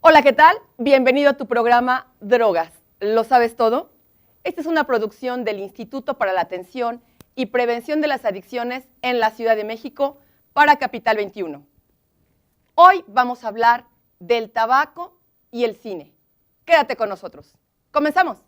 Hola, ¿qué tal? Bienvenido a tu programa Drogas. ¿Lo sabes todo? Esta es una producción del Instituto para la Atención y Prevención de las Adicciones en la Ciudad de México para Capital 21. Hoy vamos a hablar del tabaco y el cine. Quédate con nosotros. ¡Comenzamos!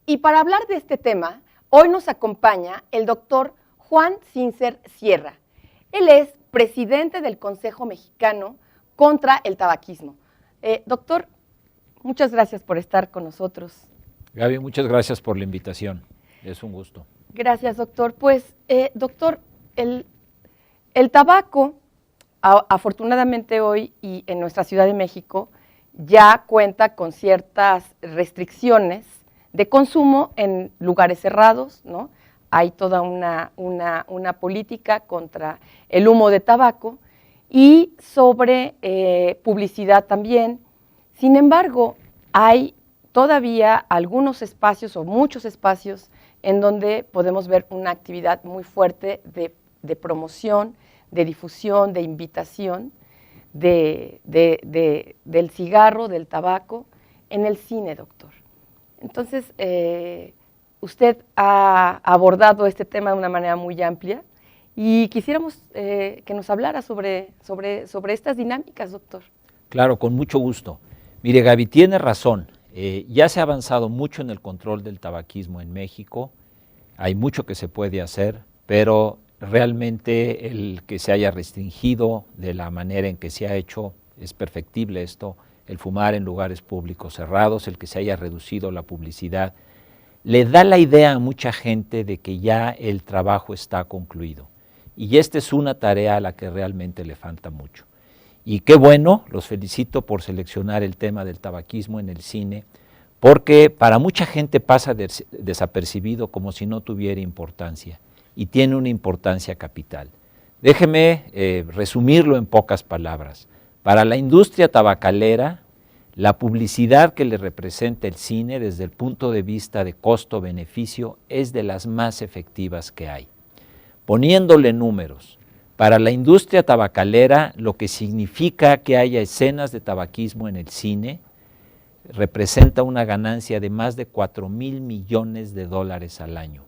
Y para hablar de este tema, hoy nos acompaña el doctor Juan Sincer Sierra. Él es presidente del Consejo Mexicano contra el Tabaquismo. Doctor, muchas gracias por estar con nosotros. Gaby, muchas gracias por la invitación. Es un gusto. Gracias, doctor. Pues, doctor, el tabaco, afortunadamente hoy y en nuestra Ciudad de México, ya cuenta con ciertas restricciones de consumo en lugares cerrados, ¿no? Hay toda una política contra el humo de tabaco y sobre publicidad también. Sin embargo, hay todavía algunos espacios o muchos espacios en donde podemos ver una actividad muy fuerte de promoción, de difusión, de invitación del cigarro, del tabaco, en el cine, doctor. Entonces, usted ha abordado este tema de una manera muy amplia y quisiéramos que nos hablara sobre estas dinámicas, doctor. Claro, con mucho gusto. Mire, Gaby, tiene razón. Ya se ha avanzado mucho en el control del tabaquismo en México. Hay mucho que se puede hacer, pero realmente el que se haya restringido de la manera en que se ha hecho es perfectible esto. El fumar en lugares públicos cerrados, el que se haya reducido la publicidad, le da la idea a mucha gente de que ya el trabajo está concluido. Y esta es una tarea a la que realmente le falta mucho. Y qué bueno, los felicito por seleccionar el tema del tabaquismo en el cine, porque para mucha gente pasa desapercibido como si no tuviera importancia, y tiene una importancia capital. Déjeme resumirlo en pocas palabras. Para la industria tabacalera, la publicidad que le representa el cine desde el punto de vista de costo-beneficio es de las más efectivas que hay. Poniéndole números, para la industria tabacalera lo que significa que haya escenas de tabaquismo en el cine representa una ganancia de más de 4,000 millones de dólares al año.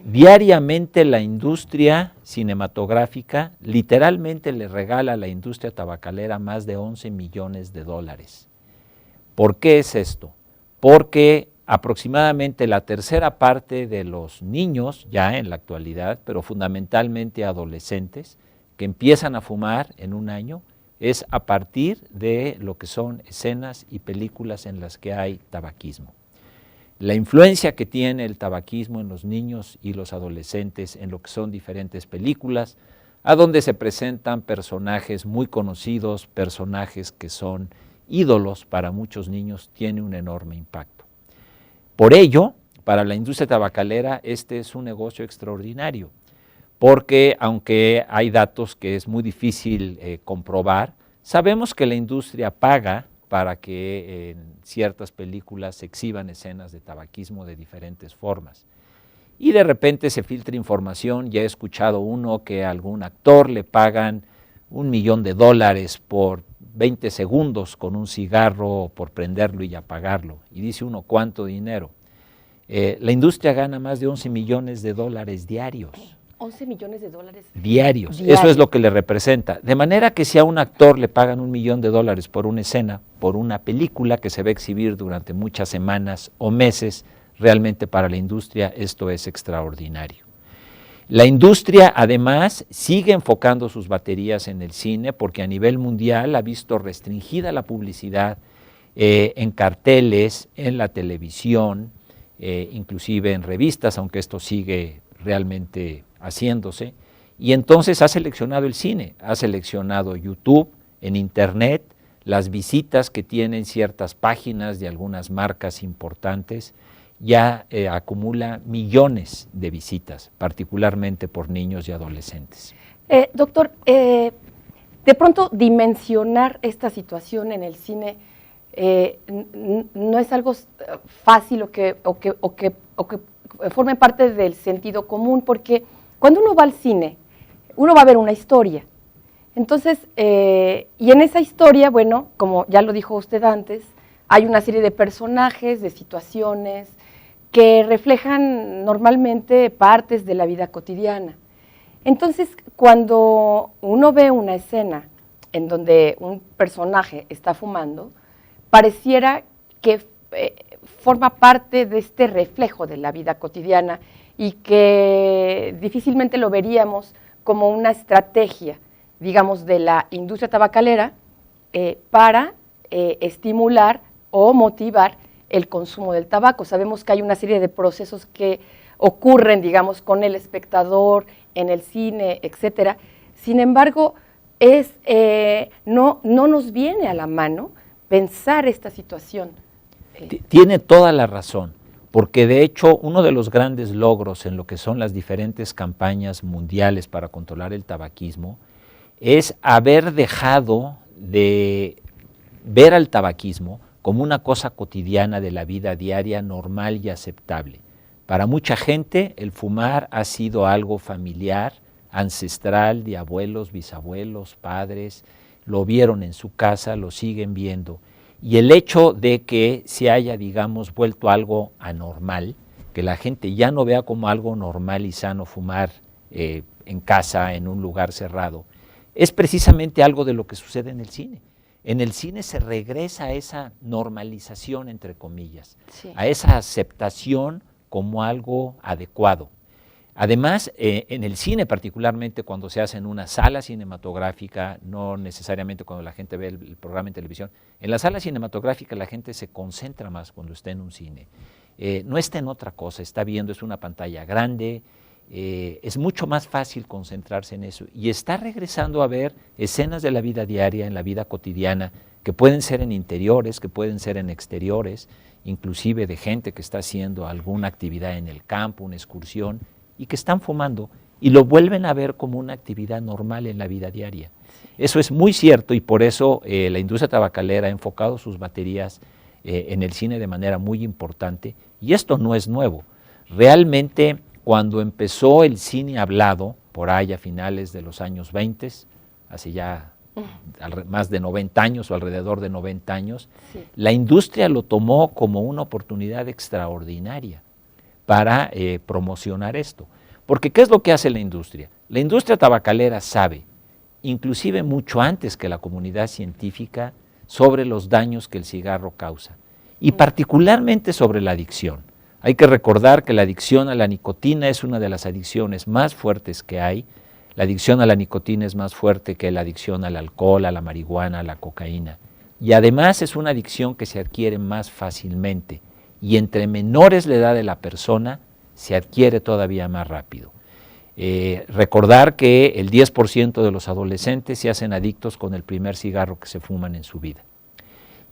Diariamente la industria cinematográfica literalmente le regala a la industria tabacalera más de 11 millones de dólares. ¿Por qué es esto? Porque aproximadamente la tercera parte de los niños, ya en la actualidad, pero fundamentalmente adolescentes, que empiezan a fumar en un año, es a partir de lo que son escenas y películas en las que hay tabaquismo. La influencia que tiene el tabaquismo en los niños y los adolescentes en lo que son diferentes películas, a donde se presentan personajes muy conocidos, personajes que son ídolos para muchos niños, tiene un enorme impacto. Por ello, para la industria tabacalera, este es un negocio extraordinario, porque aunque hay datos que es muy difícil comprobar, sabemos que la industria paga para que en ciertas películas se exhiban escenas de tabaquismo de diferentes formas. Y de repente se filtra información, ya he escuchado uno que a algún actor le pagan $1 millón por 20 segundos con un cigarro, por prenderlo y apagarlo. Y dice uno, ¿cuánto dinero? La industria gana más de 11 millones de dólares diarios. 11 millones de dólares diarios. Eso es lo que le representa. De manera que si a un actor le pagan $1 millón por una escena, por una película que se va a exhibir durante muchas semanas o meses, realmente para la industria esto es extraordinario. La industria, además, sigue enfocando sus baterías en el cine porque a nivel mundial ha visto restringida la publicidad en carteles, en la televisión, inclusive en revistas, aunque esto sigue realmente haciéndose. Y entonces ha seleccionado el cine, ha seleccionado YouTube, en Internet, las visitas que tienen ciertas páginas de algunas marcas importantes, ya acumula millones de visitas, particularmente por niños y adolescentes. Doctor, de pronto dimensionar esta situación en el cine no es algo fácil o que forme parte del sentido común, porque cuando uno va al cine, uno va a ver una historia. Entonces, y en esa historia, bueno, como ya lo dijo usted antes, hay una serie de personajes, de situaciones que reflejan normalmente partes de la vida cotidiana. Entonces, cuando uno ve una escena en donde un personaje está fumando, pareciera que forma parte de este reflejo de la vida cotidiana y que difícilmente lo veríamos como una estrategia, digamos, de la industria tabacalera para estimular o motivar el consumo del tabaco. Sabemos que hay una serie de procesos que ocurren, digamos, con el espectador, en el cine, etcétera. Sin embargo, no nos viene a la mano pensar esta situación. Tiene toda la razón, porque de hecho uno de los grandes logros en lo que son las diferentes campañas mundiales para controlar el tabaquismo es haber dejado de ver al tabaquismo como una cosa cotidiana de la vida diaria, normal y aceptable. Para mucha gente el fumar ha sido algo familiar, ancestral, de abuelos, bisabuelos, padres, lo vieron en su casa, lo siguen viendo. Y el hecho de que se haya, digamos, vuelto algo anormal, que la gente ya no vea como algo normal y sano fumar en casa, en un lugar cerrado, es precisamente algo de lo que sucede en el cine. En el cine se regresa a esa normalización, entre comillas, sí, a esa aceptación como algo adecuado. Además, en el cine, particularmente cuando se hace en una sala cinematográfica, no necesariamente cuando la gente ve el programa en televisión, en la sala cinematográfica la gente se concentra más cuando está en un cine. No está en otra cosa, está viendo, es una pantalla grande, es mucho más fácil concentrarse en eso y está regresando a ver escenas de la vida diaria, en la vida cotidiana, que pueden ser en interiores, que pueden ser en exteriores, inclusive de gente que está haciendo alguna actividad en el campo, una excursión, y que están fumando y lo vuelven a ver como una actividad normal en la vida diaria. Eso es muy cierto y por eso la industria tabacalera ha enfocado sus baterías en el cine de manera muy importante y esto no es nuevo. Realmente cuando empezó el cine hablado, por ahí a finales de los años 20, hace ya más de 90 años o alrededor de 90 años, sí, la industria lo tomó como una oportunidad extraordinaria para promocionar esto. Porque ¿qué es lo que hace la industria? La industria tabacalera sabe, inclusive mucho antes que la comunidad científica, sobre los daños que el cigarro causa y particularmente sobre la adicción. Hay que recordar que la adicción a la nicotina es una de las adicciones más fuertes que hay. La adicción a la nicotina es más fuerte que la adicción al alcohol, a la marihuana, a la cocaína. Y además es una adicción que se adquiere más fácilmente. Y entre menores la edad de la persona, se adquiere todavía más rápido. Recordar que el 10% de los adolescentes se hacen adictos con el primer cigarro que se fuman en su vida.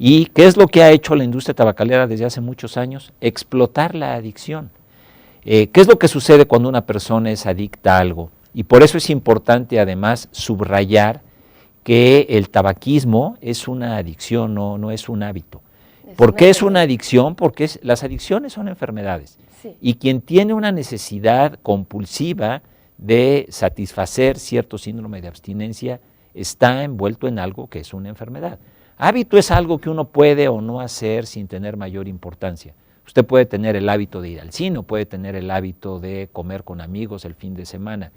¿Y qué es lo que ha hecho la industria tabacalera desde hace muchos años? Explotar la adicción. ¿Qué es lo que sucede cuando una persona es adicta a algo? Y por eso es importante además subrayar que el tabaquismo es una adicción, no es un hábito. ¿Por qué es una adicción? Porque las adicciones son enfermedades. Sí. Y quien tiene una necesidad compulsiva de satisfacer cierto síndrome de abstinencia está envuelto en algo que es una enfermedad. Hábito es algo que uno puede o no hacer sin tener mayor importancia. Usted puede tener el hábito de ir al cine, puede tener el hábito de comer con amigos el fin de semana.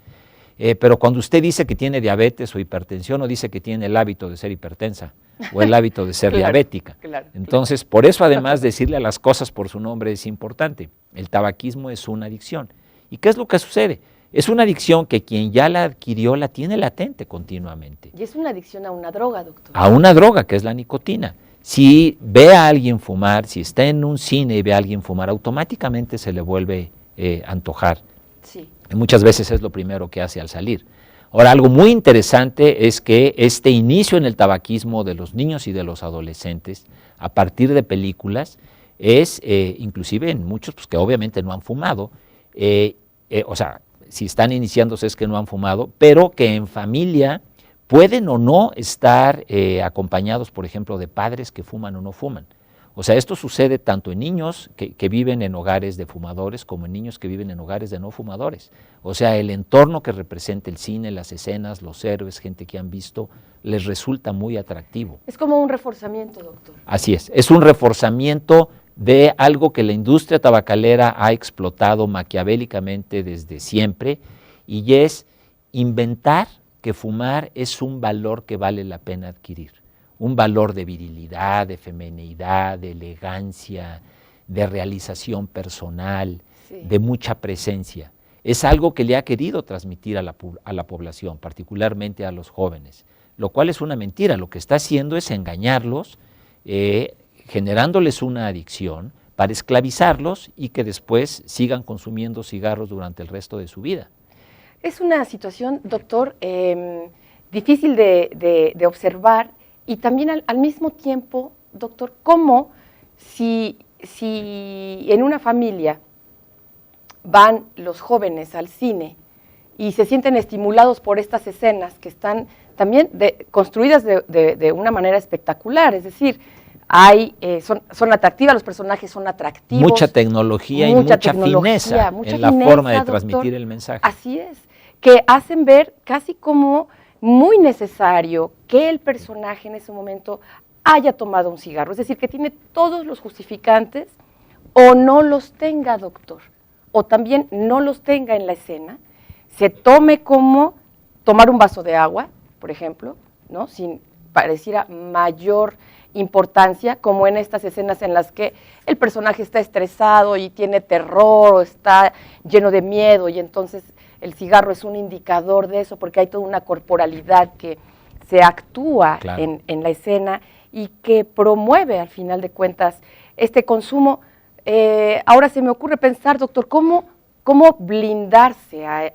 Pero cuando usted dice que tiene diabetes o hipertensión, o dice que tiene el hábito de ser hipertensa o el hábito de ser diabética. Entonces, por eso además decirle a las cosas por su nombre es importante. El tabaquismo es una adicción. ¿Y qué es lo que sucede? Es una adicción que quien ya la adquirió la tiene latente continuamente. Y es una adicción a una droga, doctor. A una droga, que es la nicotina. Si ve a alguien fumar, si está en un cine y ve a alguien fumar, automáticamente se le vuelve a antojar. Sí. Y muchas veces es lo primero que hace al salir. Ahora, algo muy interesante es que este inicio en el tabaquismo de los niños y de los adolescentes, a partir de películas, es, inclusive en muchos pues, que obviamente no han fumado, o sea, si están iniciándose es que no han fumado, pero que en familia pueden o no estar acompañados, por ejemplo, de padres que fuman o no fuman. O sea, esto sucede tanto en niños que viven en hogares de fumadores como en niños que viven en hogares de no fumadores. O sea, el entorno que representa el cine, las escenas, los héroes, gente que han visto, les resulta muy atractivo. Es como un reforzamiento, doctor. Así es un reforzamiento de algo que la industria tabacalera ha explotado maquiavélicamente desde siempre, y es inventar que fumar es un valor que vale la pena adquirir. Un valor de virilidad, de femineidad, de elegancia, de realización personal, Sí. de mucha presencia. Es algo que le ha querido transmitir a la población, particularmente a los jóvenes, lo cual es una mentira. Lo que está haciendo es engañarlos, generándoles una adicción para esclavizarlos y que después sigan consumiendo cigarros durante el resto de su vida. Es una situación, doctor, difícil de observar. Y también al mismo tiempo, doctor, ¿cómo si en una familia van los jóvenes al cine y se sienten estimulados por estas escenas que están también construidas de una manera espectacular? Es decir, son atractivas, los personajes son atractivos. Mucha tecnología y mucha fineza en la forma de transmitir el mensaje. Así es, que hacen ver casi como muy necesario que el personaje en ese momento haya tomado un cigarro, es decir, que tiene todos los justificantes o no los tenga, doctor, o también no los tenga en la escena, se tome como tomar un vaso de agua, por ejemplo, ¿no? Sin pareciera mayor importancia, como en estas escenas en las que el personaje está estresado y tiene terror o está lleno de miedo, y entonces el cigarro es un indicador de eso, porque hay toda una corporalidad que se actúa claro. en la escena y que promueve, al final de cuentas, este consumo. Ahora se me ocurre pensar, doctor, ¿cómo blindarse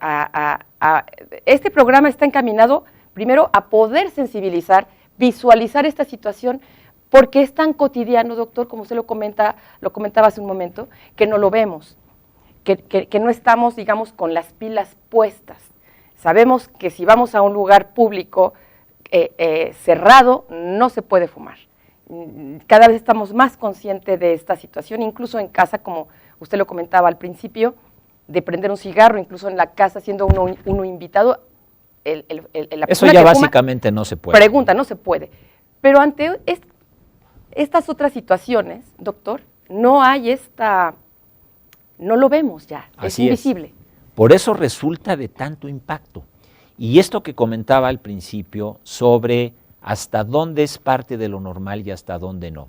este programa está encaminado, primero, a poder sensibilizar, visualizar esta situación, porque es tan cotidiano, doctor, como usted lo comentaba hace un momento, que no lo vemos. Que no estamos, digamos, con las pilas puestas. Sabemos que si vamos a un lugar público cerrado, no se puede fumar. Cada vez estamos más conscientes de esta situación, incluso en casa, como usted lo comentaba al principio, de prender un cigarro, incluso en la casa, siendo uno invitado. Eso ya básicamente no se puede. Pregunta, no se puede. Pero ante estas otras situaciones, doctor, no hay no lo vemos ya, es invisible. Por eso resulta de tanto impacto. Y esto que comentaba al principio sobre hasta dónde es parte de lo normal y hasta dónde no.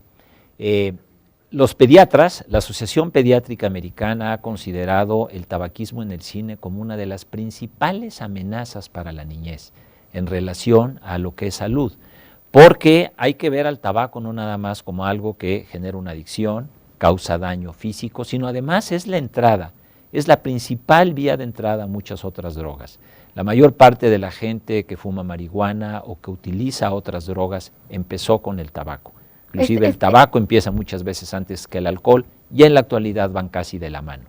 Los pediatras, la Asociación Pediátrica Americana ha considerado el tabaquismo en el cine como una de las principales amenazas para la niñez en relación a lo que es salud, porque hay que ver al tabaco no nada más como algo que genera una adicción, causa daño físico, sino además es la entrada, es la principal vía de entrada a muchas otras drogas. La mayor parte de la gente que fuma marihuana o que utiliza otras drogas empezó con el tabaco. Inclusive el tabaco empieza muchas veces antes que el alcohol y en la actualidad van casi de la mano.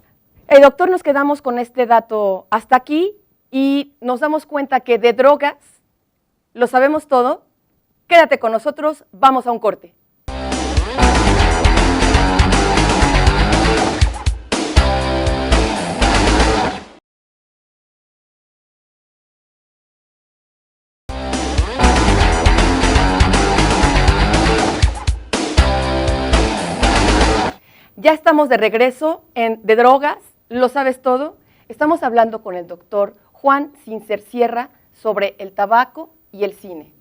Doctor, nos quedamos con este dato hasta aquí y nos damos cuenta que de drogas lo sabemos todo. Quédate con nosotros, vamos a un corte. Ya estamos de regreso en De Drogas, ¿lo sabes todo? Estamos hablando con el doctor Juan Sincer Sierra sobre el tabaco y el cine.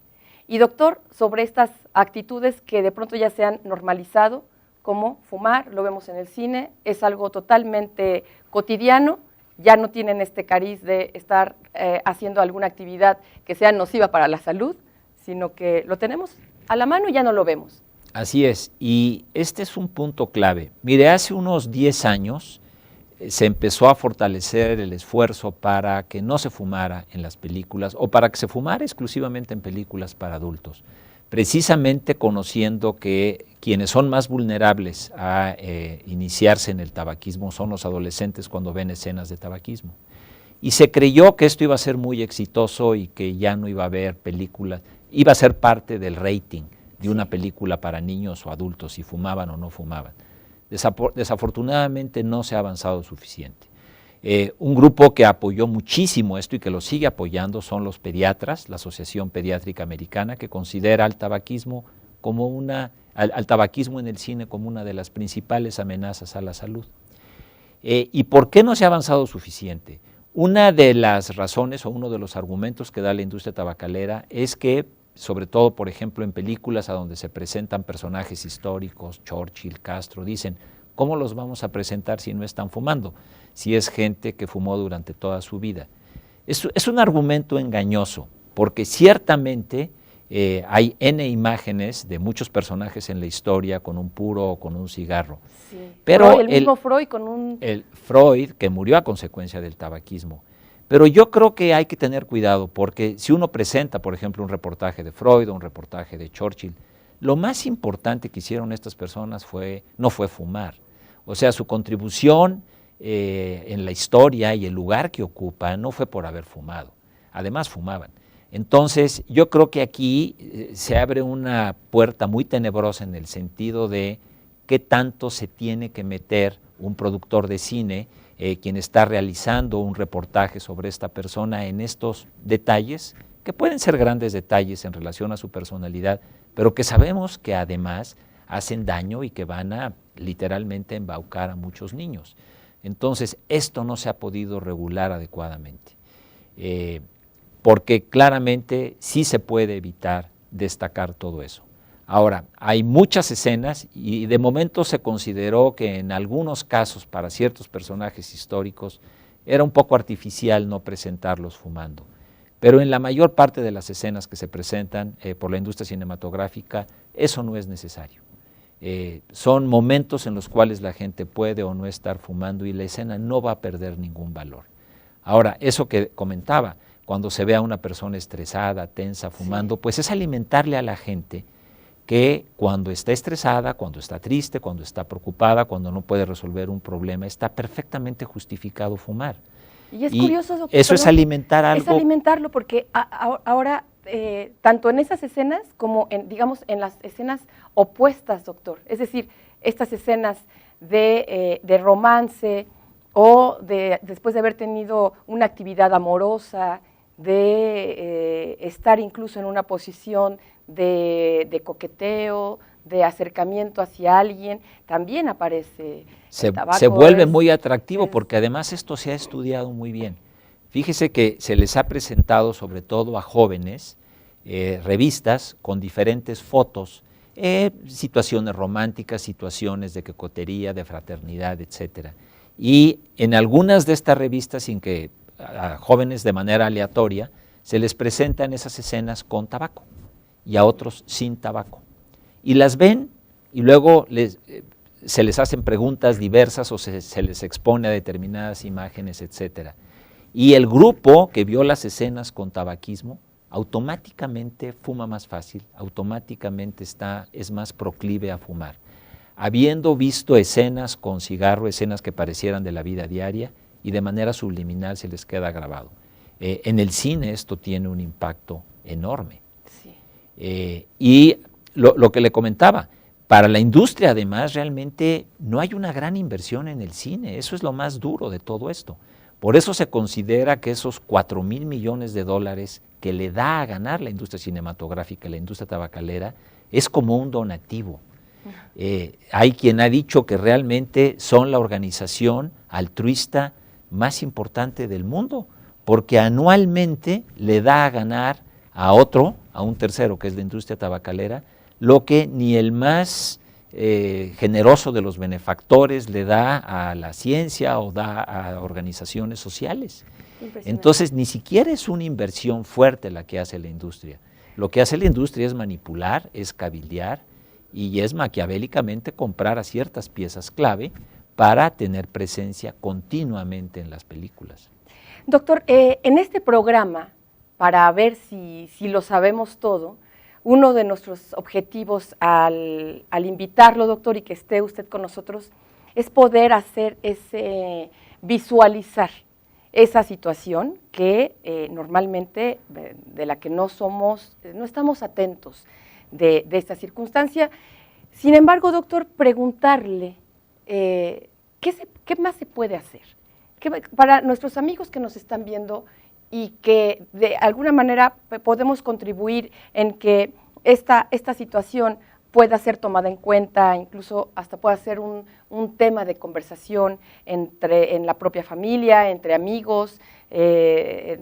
Y doctor, sobre estas actitudes que de pronto ya se han normalizado, como fumar, lo vemos en el cine, es algo totalmente cotidiano ya no tienen este cariz de estar haciendo alguna actividad que sea nociva para la salud, sino que lo tenemos a la mano y ya no lo vemos. Así es, y este es un punto clave. Mire, hace unos 10 años se empezó a fortalecer el esfuerzo para que no se fumara en las películas o para que se fumara exclusivamente en películas para adultos, precisamente conociendo que quienes son más vulnerables a iniciarse en el tabaquismo son los adolescentes cuando ven escenas de tabaquismo. Y se creyó que esto iba a ser muy exitoso y que ya no iba a haber películas, iba a ser parte del rating de una película para niños o adultos, si fumaban o no fumaban. Desafortunadamente no se ha avanzado suficiente. Un grupo que apoyó muchísimo esto y que lo sigue apoyando son los pediatras, la Asociación Pediátrica Americana, que considera al tabaquismo al tabaquismo en el cine como una de las principales amenazas a la salud. ¿Y por qué no se ha avanzado suficiente? Una de las razones o uno de los argumentos que da la industria tabacalera es que, sobre todo, por ejemplo, en películas a donde se presentan personajes históricos, Churchill, Castro, dicen, ¿cómo los vamos a presentar si no están fumando? Si es gente que fumó durante toda su vida. Es un argumento engañoso, porque ciertamente hay N imágenes de muchos personajes en la historia con un puro o con un cigarro. Sí. Pero el mismo Freud con un... El Freud, que murió a consecuencia del tabaquismo. Pero yo creo que hay que tener cuidado, porque si uno presenta, por ejemplo, un reportaje de Freud o un reportaje de Churchill, lo más importante que hicieron estas personas no fue fumar. O sea, su contribución en la historia y el lugar que ocupan no fue por haber fumado. Además, fumaban. Entonces, yo creo que aquí se abre una puerta muy tenebrosa en el sentido de qué tanto se tiene que meter un productor de cine, quien está realizando un reportaje sobre esta persona en estos detalles, que pueden ser grandes detalles en relación a su personalidad, pero que sabemos que además hacen daño y que van a literalmente embaucar a muchos niños. Entonces, esto no se ha podido regular adecuadamente, porque claramente sí se puede evitar destacar todo eso. Ahora, hay muchas escenas y de momento se consideró que en algunos casos para ciertos personajes históricos era un poco artificial no presentarlos fumando, pero en la mayor parte de las escenas que se presentan por la industria cinematográfica eso no es necesario. Son momentos en los cuales la gente puede o no estar fumando y la escena no va a perder ningún valor. Ahora, eso que comentaba, cuando se ve a una persona estresada, tensa, fumando, sí, pues es alimentarle a la gente que cuando está estresada, cuando está triste, cuando está preocupada, cuando no puede resolver un problema, está perfectamente justificado fumar. Y es curioso, doctor. Eso es alimentar algo. Es alimentarlo porque ahora, tanto en esas escenas como digamos, en las escenas opuestas, doctor, es decir, estas escenas de romance o después de haber tenido una actividad amorosa, de estar incluso en una posición de coqueteo, de acercamiento hacia alguien, también aparece el tabaco. Se vuelve muy atractivo porque además esto se ha estudiado muy bien. Fíjese que se les ha presentado sobre todo a jóvenes revistas con diferentes fotos, situaciones románticas, situaciones de coquetería, de fraternidad, etcétera. Y en algunas de estas revistas, sin que a jóvenes de manera aleatoria, se les presentan esas escenas con tabaco y a otros sin tabaco. Y las ven y luego se les hacen preguntas diversas o se les expone a determinadas imágenes, etcétera. Y el grupo que vio las escenas con tabaquismo automáticamente fuma más fácil, automáticamente es más proclive a fumar. Habiendo visto escenas con cigarro, escenas que parecieran de la vida diaria, y de manera subliminal se les queda grabado. En el cine esto tiene un impacto enorme. Sí. Y lo que le comentaba, para la industria además realmente no hay una gran inversión en el cine, eso es lo más duro de todo esto. Por eso se considera que esos 4,000 millones de dólares que le da a ganar la industria cinematográfica, la industria tabacalera, es como un donativo. Hay quien ha dicho que realmente son la organización altruista más importante del mundo, porque anualmente le da a ganar a un tercero, que es la industria tabacalera, lo que ni el más generoso de los benefactores le da a la ciencia o da a organizaciones sociales. Entonces, ni siquiera es una inversión fuerte la que hace la industria. Lo que hace la industria es manipular, es cabildear y es maquiavélicamente comprar a ciertas piezas clave para tener presencia continuamente en las películas. Doctor, en este programa, para ver si lo sabemos todo, uno de nuestros objetivos al invitarlo, doctor, y que esté usted con nosotros, es poder hacer visualizar esa situación que normalmente de la que no estamos atentos de esta circunstancia. Sin embargo, doctor, preguntarle ¿qué más se puede hacer? Para nuestros amigos que nos están viendo y que de alguna manera podemos contribuir en que esta situación pueda ser tomada en cuenta, incluso hasta pueda ser un tema de conversación en la propia familia, entre amigos, que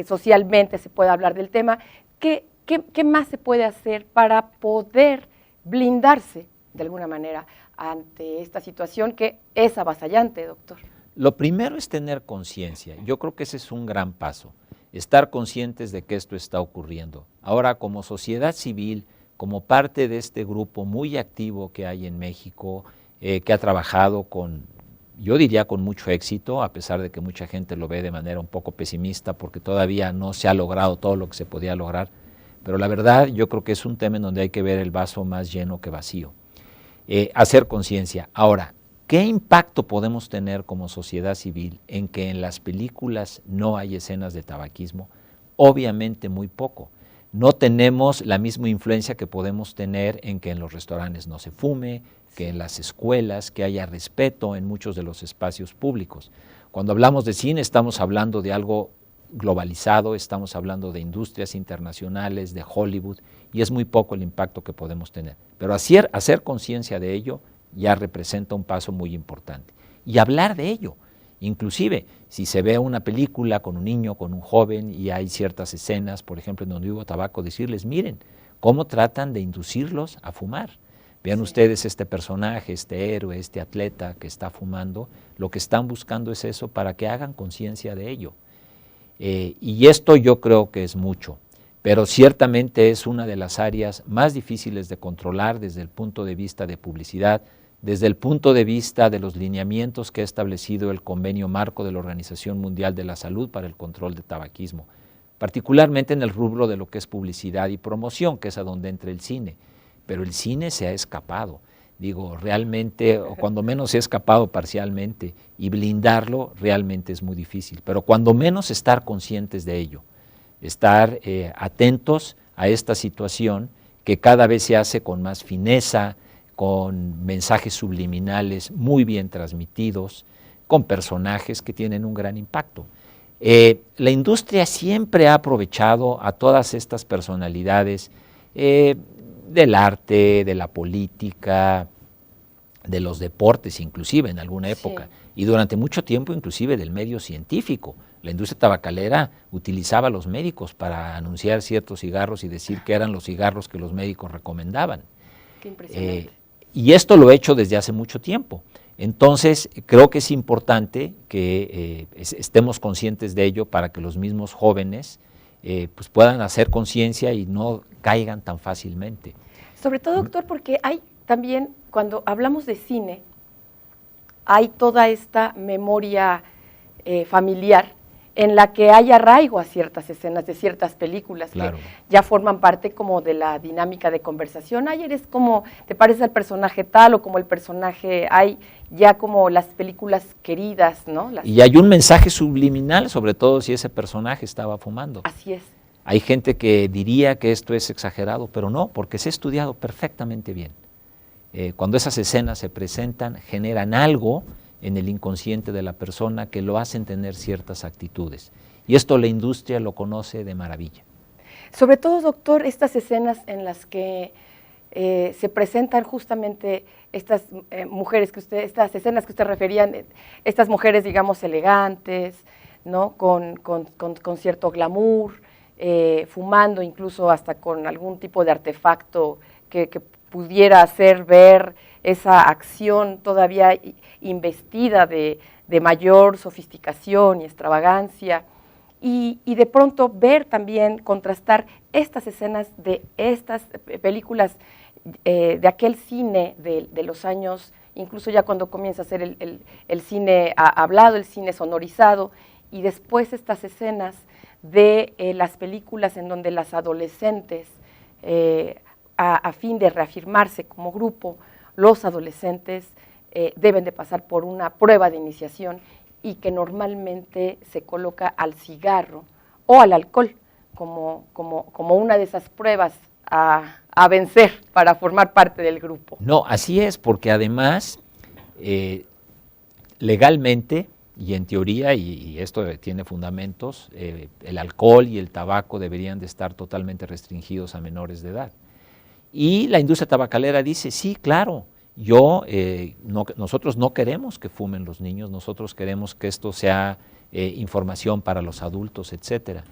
socialmente se pueda hablar del tema. ¿Qué más se puede hacer para poder blindarse de alguna manera ante esta situación que es avasallante, doctor? Lo primero es tener conciencia. Yo creo que ese es un gran paso, estar conscientes de que esto está ocurriendo. Ahora, como sociedad civil, como parte de este grupo muy activo que hay en México, que ha trabajado yo diría con mucho éxito, a pesar de que mucha gente lo ve de manera un poco pesimista porque todavía no se ha logrado todo lo que se podía lograr, pero la verdad yo creo que es un tema en donde hay que ver el vaso más lleno que vacío. Hacer conciencia. Ahora, ¿qué impacto podemos tener como sociedad civil en que en las películas no hay escenas de tabaquismo? Obviamente muy poco. No tenemos la misma influencia que podemos tener en que en los restaurantes no se fume, que en las escuelas, que haya respeto en muchos de los espacios públicos. Cuando hablamos de cine estamos hablando de algo globalizado, estamos hablando de industrias internacionales, de Hollywood, y es muy poco el impacto que podemos tener. Pero hacer conciencia de ello ya representa un paso muy importante. Y hablar de ello, inclusive si se ve una película con un niño, con un joven y hay ciertas escenas, por ejemplo, en donde hubo tabaco, decirles, miren, cómo tratan de inducirlos a fumar. Vean ustedes este personaje, este héroe, este atleta que está fumando, lo que están buscando es eso para que hagan conciencia de ello. Y esto yo creo que es mucho, pero ciertamente es una de las áreas más difíciles de controlar desde el punto de vista de publicidad, desde el punto de vista de los lineamientos que ha establecido el Convenio Marco de la Organización Mundial de la Salud para el control del tabaquismo, particularmente en el rubro de lo que es publicidad y promoción, que es a donde entra el cine. Pero el cine se ha escapado, realmente, o cuando menos se ha escapado parcialmente, y blindarlo realmente es muy difícil, pero cuando menos estar conscientes de ello, estar atentos a esta situación que cada vez se hace con más fineza, con mensajes subliminales muy bien transmitidos, con personajes que tienen un gran impacto. La industria siempre ha aprovechado a todas estas personalidades del arte, de la política, de los deportes inclusive en alguna época, y durante mucho tiempo inclusive del medio científico. La industria tabacalera utilizaba a los médicos para anunciar ciertos cigarros y decir que eran los cigarros que los médicos recomendaban. Qué impresionante. Y esto lo he hecho desde hace mucho tiempo. Entonces, creo que es importante que estemos conscientes de ello para que los mismos jóvenes pues puedan hacer conciencia y no caigan tan fácilmente. Sobre todo, doctor, porque hay también, cuando hablamos de cine, hay toda esta memoria familiar en la que hay arraigo a ciertas escenas de ciertas películas que ya forman parte como de la dinámica de conversación. Ay, eres como, te parece el personaje tal o como el personaje, hay ya como las películas queridas, ¿no? Y hay un mensaje subliminal, sobre todo si ese personaje estaba fumando. Así es. Hay gente que diría que esto es exagerado, pero no, porque se ha estudiado perfectamente bien. Cuando esas escenas se presentan, generan algo en el inconsciente de la persona que lo hacen tener ciertas actitudes. Y esto la industria lo conoce de maravilla. Sobre todo, doctor, estas escenas en las que se presentan justamente estas mujeres estas escenas que usted refería, estas mujeres, digamos, elegantes, ¿no? Con cierto glamour, fumando incluso hasta con algún tipo de artefacto que pudiera hacer ver esa acción todavía investida de mayor sofisticación y extravagancia, y de pronto ver también, contrastar estas escenas de estas películas de aquel cine de los años, incluso ya cuando comienza a ser el cine hablado, el cine sonorizado, y después estas escenas de las películas en donde las adolescentes, a fin de reafirmarse como grupo, los adolescentes deben de pasar por una prueba de iniciación y que normalmente se coloca al cigarro o al alcohol como una de esas pruebas a vencer para formar parte del grupo. No, así es, porque además, legalmente y en teoría, y esto tiene fundamentos, el alcohol y el tabaco deberían de estar totalmente restringidos a menores de edad. Y la industria tabacalera dice, sí, claro, nosotros no queremos que fumen los niños, nosotros queremos que esto sea información para los adultos, etcétera.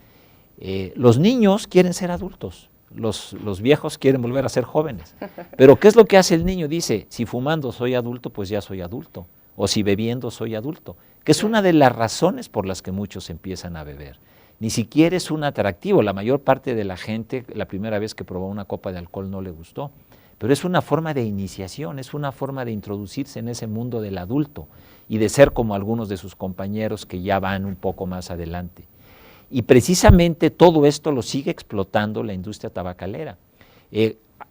Los niños quieren ser adultos, los viejos quieren volver a ser jóvenes. Pero ¿qué es lo que hace el niño? Dice, si fumando soy adulto, pues ya soy adulto. O si bebiendo soy adulto. Que es una de las razones por las que muchos empiezan a beber. Ni siquiera es un atractivo. La mayor parte de la gente, la primera vez que probó una copa de alcohol no le gustó. Pero es una forma de iniciación, es una forma de introducirse en ese mundo del adulto y de ser como algunos de sus compañeros que ya van un poco más adelante. Y precisamente todo esto lo sigue explotando la industria tabacalera.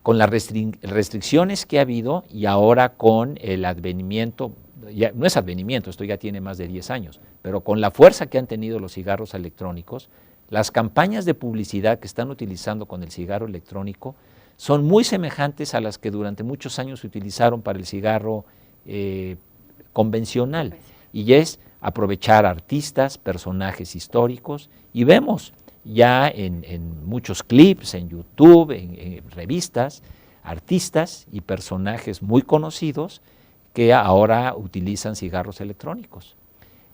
Con las restricciones que ha habido y ahora con el advenimiento, ya, no es advenimiento, esto ya tiene más de 10 años, pero con la fuerza que han tenido los cigarros electrónicos, las campañas de publicidad que están utilizando con el cigarro electrónico son muy semejantes a las que durante muchos años se utilizaron para el cigarro convencional, y es aprovechar artistas, personajes históricos, y vemos ya en muchos clips, en YouTube, en revistas, artistas y personajes muy conocidos que ahora utilizan cigarros electrónicos.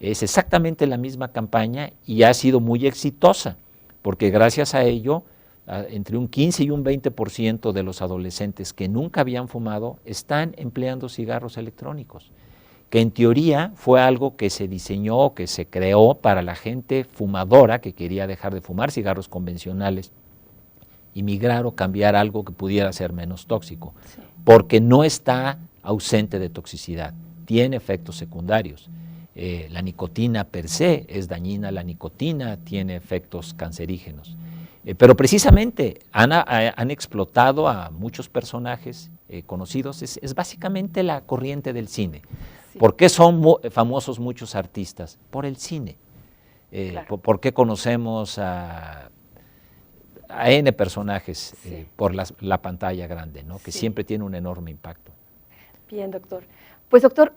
Es exactamente la misma campaña y ha sido muy exitosa, porque gracias a ello, entre un 15 y un 20% de los adolescentes que nunca habían fumado están empleando cigarros electrónicos, que en teoría fue algo que se diseñó, que se creó para la gente fumadora que quería dejar de fumar cigarros convencionales y migrar o cambiar algo que pudiera ser menos tóxico, porque no está ausente de toxicidad, tiene efectos secundarios. La nicotina per se es dañina, la nicotina tiene efectos cancerígenos. Pero precisamente han explotado a muchos personajes conocidos, es básicamente la corriente del cine. Sí. ¿Por qué son famosos muchos artistas? Por el cine. Claro. ¿Por qué conocemos a N personajes? Sí. Por la pantalla grande, ¿no? Que sí, siempre tiene un enorme impacto. Bien, doctor. Pues doctor,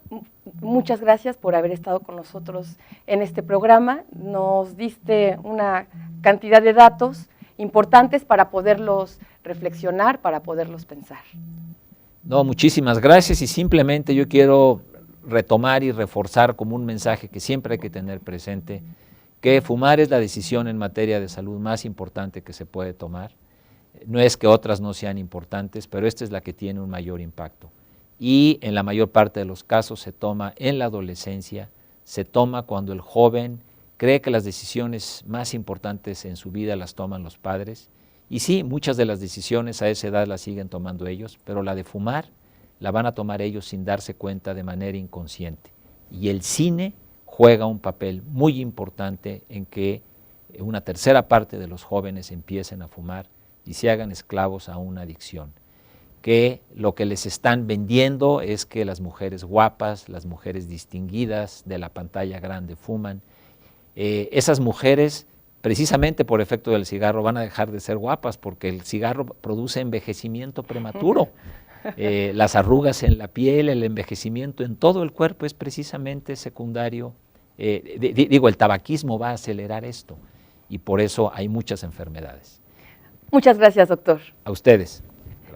muchas gracias por haber estado con nosotros en este programa. Nos diste una cantidad de datos importantes para poderlos reflexionar, para poderlos pensar. No, muchísimas gracias, y simplemente yo quiero retomar y reforzar como un mensaje que siempre hay que tener presente, que fumar es la decisión en materia de salud más importante que se puede tomar. No es que otras no sean importantes, pero esta es la que tiene un mayor impacto. Y en la mayor parte de los casos se toma en la adolescencia, se toma cuando el joven cree que las decisiones más importantes en su vida las toman los padres. Y sí, muchas de las decisiones a esa edad las siguen tomando ellos, pero la de fumar la van a tomar ellos sin darse cuenta, de manera inconsciente. Y el cine juega un papel muy importante en que una tercera parte de los jóvenes empiecen a fumar y se hagan esclavos a una adicción, que lo que les están vendiendo es que las mujeres guapas, las mujeres distinguidas de la pantalla grande fuman. Esas mujeres, precisamente por efecto del cigarro, van a dejar de ser guapas, porque el cigarro produce envejecimiento prematuro. Las arrugas en la piel, el envejecimiento en todo el cuerpo es precisamente secundario. El tabaquismo va a acelerar esto, y por eso hay muchas enfermedades. Muchas gracias, doctor. A ustedes.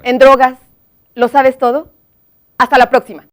En drogas, ¿lo sabes todo? Hasta la próxima.